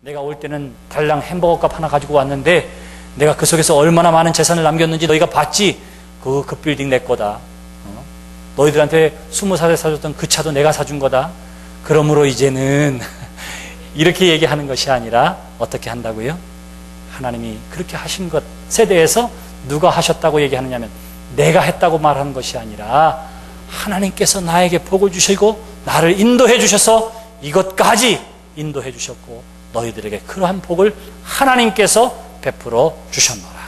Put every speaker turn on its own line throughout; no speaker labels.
내가 올 때는 달랑 햄버거 값 하나 가지고 왔는데 내가 그 속에서 얼마나 많은 재산을 남겼는지 너희가 봤지? 그 빌딩 내 거다. 너희들한테 20살에 사줬던 그 차도 내가 사준 거다. 그러므로 이제는 이렇게 얘기하는 것이 아니라 어떻게 한다고요? 하나님이 그렇게 하신 것에 대해서 누가 하셨다고 얘기하느냐면 내가 했다고 말하는 것이 아니라 하나님께서 나에게 복을 주시고 나를 인도해 주셔서 이것까지 인도해 주셨고 너희들에게 그러한 복을 하나님께서 베풀어 주셨노라.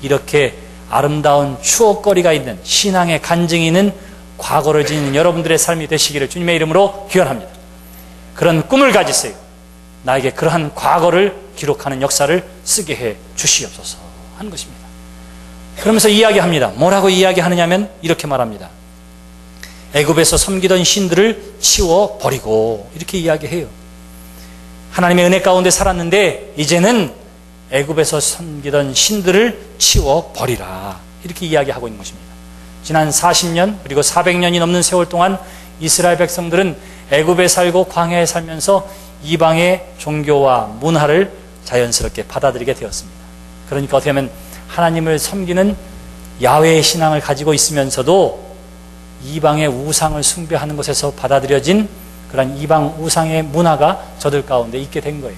이렇게 아름다운 추억거리가 있는 신앙의 간증이 있는 과거를 지니는 여러분들의 삶이 되시기를 주님의 이름으로 기원합니다. 그런 꿈을 가지세요. 나에게 그러한 과거를 기록하는 역사를 쓰게 해 주시옵소서 하는 것입니다. 그러면서 이야기합니다. 뭐라고 이야기하느냐면 이렇게 말합니다. 애굽에서 섬기던 신들을 치워버리고 이렇게 이야기해요. 하나님의 은혜 가운데 살았는데 이제는 애굽에서 섬기던 신들을 치워버리라 이렇게 이야기하고 있는 것입니다. 지난 40년 그리고 400년이 넘는 세월 동안 이스라엘 백성들은 애굽에 살고 광야에 살면서 이방의 종교와 문화를 자연스럽게 받아들이게 되었습니다. 그러니까 어떻게 하면 하나님을 섬기는 야훼의 신앙을 가지고 있으면서도 이방의 우상을 숭배하는 것에서 받아들여진 그런 이방 우상의 문화가 저들 가운데 있게 된 거예요.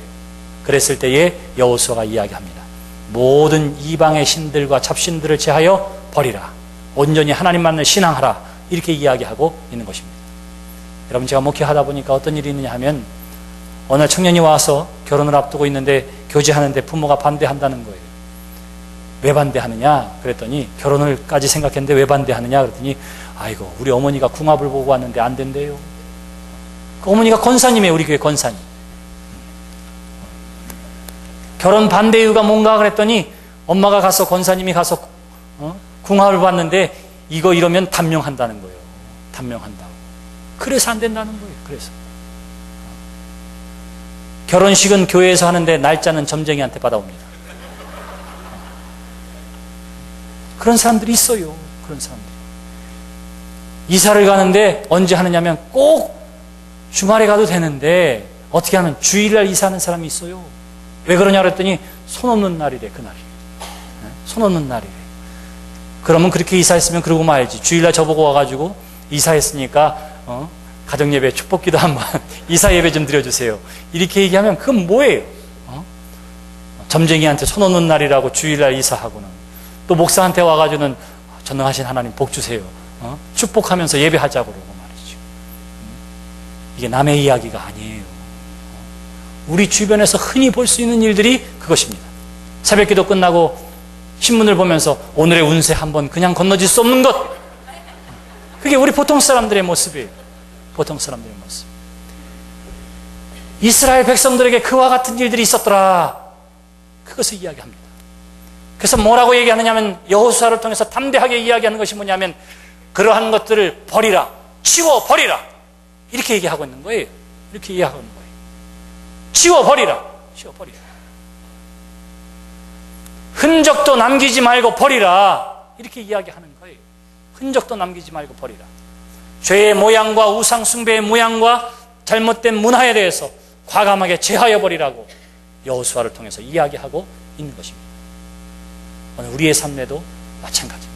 그랬을 때에 여호수아가 이야기합니다. 모든 이방의 신들과 잡신들을 제하여 버리라. 온전히 하나님만을 신앙하라. 이렇게 이야기하고 있는 것입니다. 여러분, 제가 목회하다 보니까 어떤 일이 있느냐 하면 어느 청년이 와서 결혼을 앞두고 있는데 교제하는데 부모가 반대한다는 거예요. 왜 반대하느냐 그랬더니 결혼을까지 생각했는데 왜 반대하느냐 그랬더니 아이고 우리 어머니가 궁합을 보고 왔는데 안 된대요. 그 어머니가 권사님이에요. 우리 교회 권사님. 결혼 반대 이유가 뭔가 그랬더니 엄마가 가서 권사님이 가서 궁합을 봤는데 이거 이러면 단명한다는 거예요. 단명한다고. 그래서 안 된다는 거예요. 그래서 결혼식은 교회에서 하는데 날짜는 점쟁이한테 받아옵니다. 그런 사람들이 있어요. 그런 사람들이. 이사를 가는데 언제 하느냐면 꼭 주말에 가도 되는데 어떻게 하면 주일날 이사하는 사람이 있어요. 왜 그러냐 그랬더니 손 없는 날이래. 그날이. 손 없는 날이래. 그러면 그렇게 이사했으면 그러고 말지. 주일날 저보고 와가지고 이사했으니까 가정예배 축복기도 한번 이사예배 좀 드려주세요. 이렇게 얘기하면 그건 뭐예요? 점쟁이한테 손 없는 날이라고 주일날 이사하고는 또 목사한테 와가지고는 전능하신 하나님 복 주세요. 축복하면서 예배하자고 그러고 말이죠. 이게 남의 이야기가 아니에요. 우리 주변에서 흔히 볼 수 있는 일들이 그것입니다. 새벽기도 끝나고 신문을 보면서 오늘의 운세 한번 그냥 건너질 수 없는 것. 그게 우리 보통 사람들의 모습이에요. 보통 사람들의 모습. 이스라엘 백성들에게 그와 같은 일들이 있었더라. 그것을 이야기합니다. 그래서 뭐라고 얘기하느냐면 여호수아를 통해서 담대하게 이야기하는 것이 뭐냐면 그러한 것들을 버리라. 치워버리라. 이렇게 얘기하고 있는 거예요. 이렇게 이야기하고 있는 거예요. 치워버리라. 치워버리라. 흔적도 남기지 말고 버리라. 이렇게 이야기하는 거예요. 흔적도 남기지 말고 버리라. 죄의 모양과 우상 숭배의 모양과 잘못된 문화에 대해서 과감하게 제하여 버리라고 여호수아를 통해서 이야기하고 있는 것입니다. 오늘 우리의 삶에도 마찬가지입니다.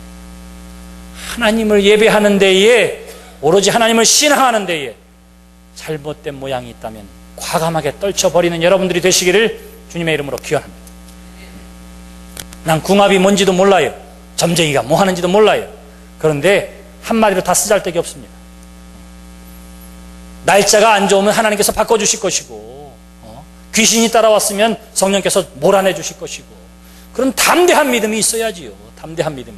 하나님을 예배하는 데에 오로지 하나님을 신앙하는 데에 잘못된 모양이 있다면 과감하게 떨쳐버리는 여러분들이 되시기를 주님의 이름으로 기원합니다. 난 궁합이 뭔지도 몰라요. 점쟁이가 뭐 하는지도 몰라요. 그런데 한마디로 다 쓰잘데기 없습니다. 날짜가 안 좋으면 하나님께서 바꿔주실 것이고 귀신이 따라왔으면 성령께서 몰아내 주실 것이고 그런 담대한 믿음이 있어야지요. 담대한 믿음이.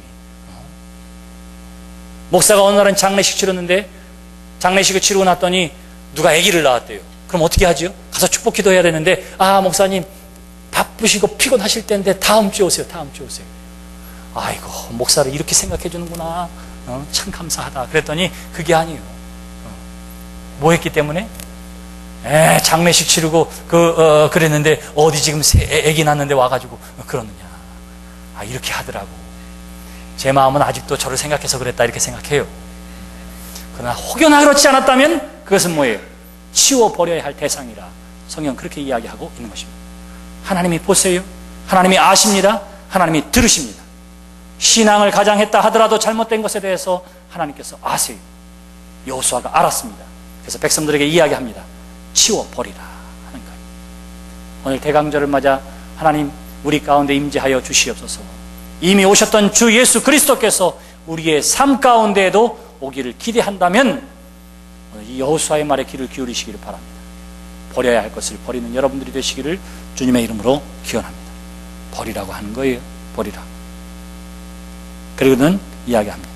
목사가 어느 날은 장례식 치렀는데 장례식을 치르고 났더니 누가 아기를 낳았대요. 그럼 어떻게 하죠? 가서 축복 기도해야 되는데 목사님 바쁘시고 피곤하실 때인데 다음 주에 오세요. 다음 주에 오세요. 아이고 목사를 이렇게 생각해 주는구나. 참 감사하다. 그랬더니 그게 아니에요. 뭐 했기 때문에? 장례식 치르고 그랬는데 어디 지금 아기 낳는데 와가지고 그러느냐. 이렇게 하더라고. 제 마음은 아직도 저를 생각해서 그랬다 이렇게 생각해요. 그러나 혹여나 그렇지 않았다면 그것은 뭐예요? 치워버려야 할 대상이라 성경 그렇게 이야기하고 있는 것입니다. 하나님이 보세요. 하나님이 아십니다. 하나님이 들으십니다. 신앙을 가장 했다 하더라도 잘못된 것에 대해서 하나님께서 아세요. 여호수아가 알았습니다. 그래서 백성들에게 이야기합니다. 치워버리라 하는 거예요. 오늘 대강절을 맞아 하나님 우리 가운데 임재하여 주시옵소서. 이미 오셨던 주 예수 그리스도께서 우리의 삶 가운데에도 오기를 기대한다면 이 여호수아의 말에 귀를 기울이시기를 바랍니다. 버려야 할 것을 버리는 여러분들이 되시기를 주님의 이름으로 기원합니다. 버리라고 하는 거예요. 버리라. 그리고는 이야기합니다.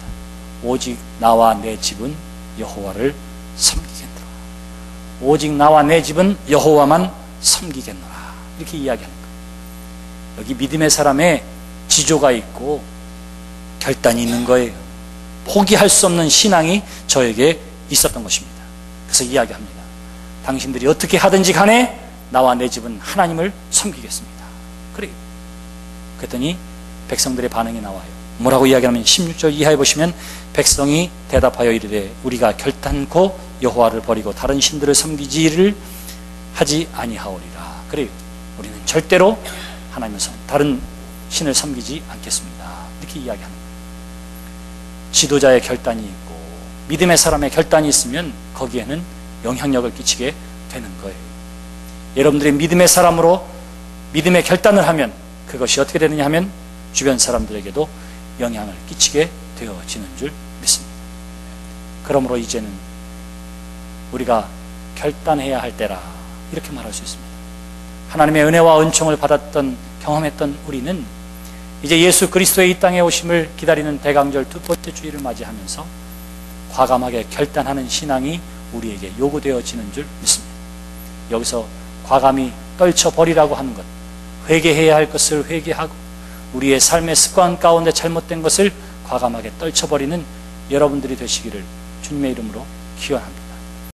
오직 나와 내 집은 여호와를 섬기겠노라. 오직 나와 내 집은 여호와만 섬기겠노라. 이렇게 이야기하는 거예요. 여기 믿음의 사람의 지조가 있고 결단이 있는 거예요. 포기할 수 없는 신앙이 저에게 있었던 것입니다. 그래서 이야기합니다. 당신들이 어떻게 하든지 간에 나와 내 집은 하나님을 섬기겠습니다. 그래요. 그랬더니 백성들의 반응이 나와요. 뭐라고 이야기하면 16절 이하에 보시면 백성이 대답하여 이르되 우리가 결단코 여호와를 버리고 다른 신들을 섬기지를 하지 아니하오리라. 그래요. 우리는 절대로 하나님을 다른 신을 섬기지 않겠습니다. 이렇게 이야기하는 거예요. 지도자의 결단이 있고 믿음의 사람의 결단이 있으면 거기에는 영향력을 끼치게 되는 거예요. 여러분들이 믿음의 사람으로 믿음의 결단을 하면 그것이 어떻게 되느냐 하면 주변 사람들에게도 영향을 끼치게 되어지는 줄 믿습니다. 그러므로 이제는 우리가 결단해야 할 때라 이렇게 말할 수 있습니다. 하나님의 은혜와 은총을 받았던 경험했던 우리는 이제 예수 그리스도의 이 땅에 오심을 기다리는 대강절 두 번째 주일을 맞이하면서 과감하게 결단하는 신앙이 우리에게 요구되어지는 줄 믿습니다. 여기서 과감히 떨쳐버리라고 하는 것, 회개해야 할 것을 회개하고 우리의 삶의 습관 가운데 잘못된 것을 과감하게 떨쳐버리는 여러분들이 되시기를 주님의 이름으로 기원합니다.